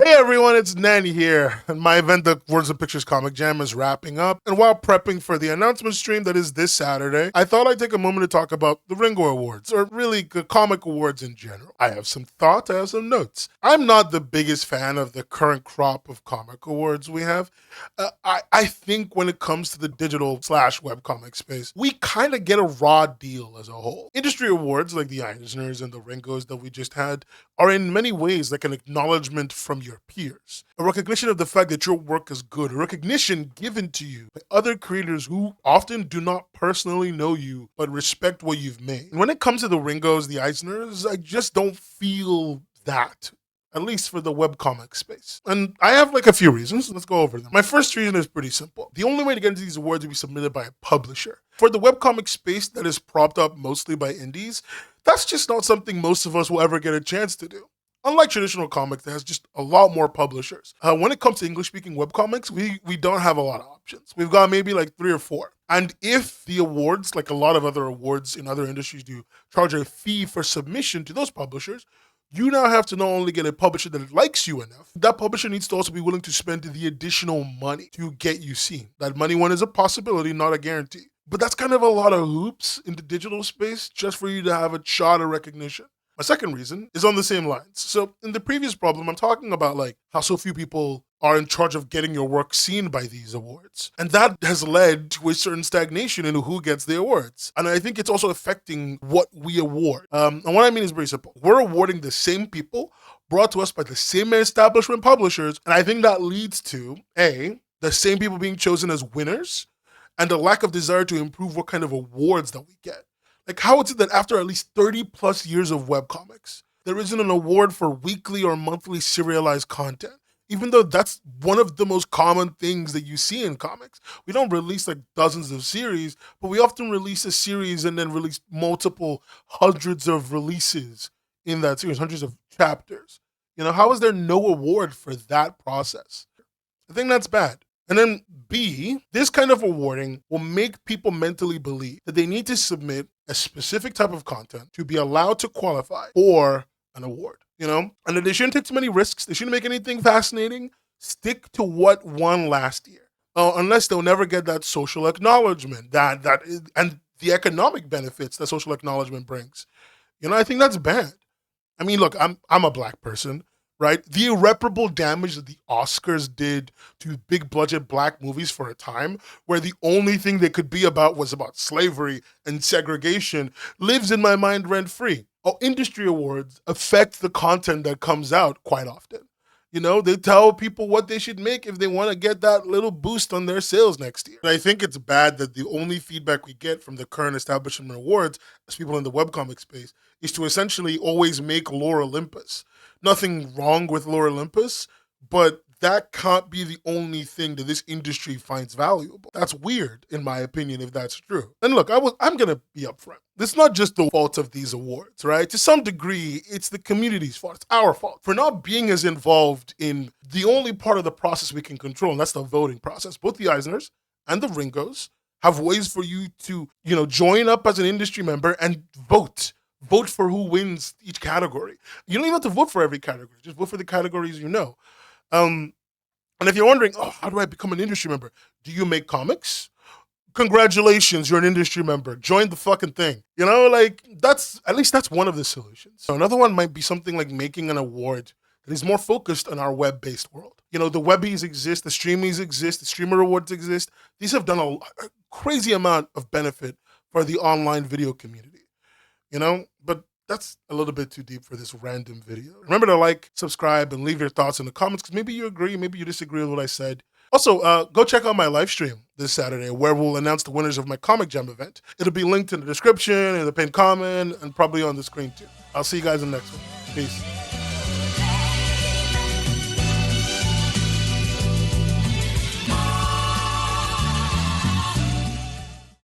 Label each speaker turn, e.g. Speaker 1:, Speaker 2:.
Speaker 1: Hey everyone, it's Nanny here, and my event, the Words and Pictures Comic Jam, is wrapping up. And while prepping for the announcement stream that is this Saturday, I thought I'd take a moment to talk about the Ringo Awards, or really the comic awards in general. I have some thoughts, I have some notes. I'm not the biggest fan of the current crop of comic awards we have. I think when it comes to the digital / webcomic space, we kind of get a raw deal as a whole. Industry awards like the EISNER'S and the RINGO'S that we just had are in many ways like an acknowledgement from your peers, a recognition of the fact that your work is good, a recognition given to you by other creators who often do not personally know you but respect what you've made. And when it comes to the Ringos, the EISNER'S, I just don't feel that, at least for the webcomic space. And I have like a few reasons. Let's go over them. My first reason is pretty simple. The only way to get into these awards would be submitted by a publisher. For the webcomic space that is propped up mostly by indies, that's just not something most of us will ever get a chance to do. Unlike traditional comics, that has just a lot more publishers. When it comes to English-speaking webcomics, we don't have a lot of options. We've got maybe like 3 or 4. And if the awards, like a lot of other awards in other industries do, charge a fee for submission to those publishers, you now have to not only get a publisher that likes you enough, that publisher needs to also be willing to spend the additional money to get you seen. That money one is a possibility, not a guarantee. But that's kind of a lot of hoops in the digital space just for you to have a shot of recognition. My second reason is on the same lines. So in the previous problem, I'm talking about like how so few people are in charge of getting your work seen by these awards. And that has led to a certain stagnation in who gets the awards. And I think it's also affecting what we award. And what I mean is very simple. We're awarding the same people brought to us by the same establishment publishers. And I think that leads to, A, the same people being chosen as winners and a lack of desire to improve what kind of awards that we get. Like, how is it that after at least 30 plus years of webcomics, there isn't an award for weekly or monthly serialized content? Even though that's one of the most common things that you see in comics. We don't release like dozens of series, but we often release a series and then release multiple hundreds of releases in that series, hundreds of chapters. You know, how is there no award for that process? I think that's bad. And then B, this kind of awarding will make people mentally believe that they need to submit a specific type of content to be allowed to qualify for an award, you know? And that they shouldn't take too many risks. They shouldn't make anything fascinating. Stick to what won last year. Unless they'll never get that social acknowledgement and the economic benefits that social acknowledgement brings. You know, I think that's bad. I mean, look, I'm a Black person. Right? The irreparable damage that the Oscars did to big budget Black movies for a time, where the only thing they could be about was about slavery and segregation, lives in my mind rent free. Industry awards affect the content that comes out quite often. You know, they tell people what they should make if they want to get that little boost on their sales next year. And I think it's bad that the only feedback we get from the current establishment awards as people in the webcomic space is to essentially always make Lore Olympus. Nothing wrong with Lore Olympus, but that can't be the only thing that this industry finds valuable. That's weird, in my opinion, if that's true. And look, I'm going to be upfront. It's not just the fault of these awards, right? To some degree, it's the community's fault. It's our fault for not being as involved in the only part of the process we can control, and that's the voting process. Both the EISNER'S and the Ringos have ways for you to, you know, join up as an industry member and vote. Vote for who wins each category. You don't even have to vote for every category. Just vote for the categories you know. And if you're wondering, how do I become an industry member? Do you make comics? Congratulations, you're an industry member. Join the fucking thing. You know, like that's one of the solutions. So another one might be something like making an award that is more focused on our web-based world. You know, the Webbies exist, the Streamies exist, the Streamer Awards exist. These have done a crazy amount of benefit for the online video community. You know, but that's a little bit too deep for this random video. Remember to like, subscribe, and leave your thoughts in the comments because maybe you agree, maybe you disagree with what I said. Also, go check out my live stream this Saturday where we'll announce the winners of my Comic Jam event. It'll be linked in the description, in the pinned comment, and probably on the screen too. I'll see you guys in the next one. Peace.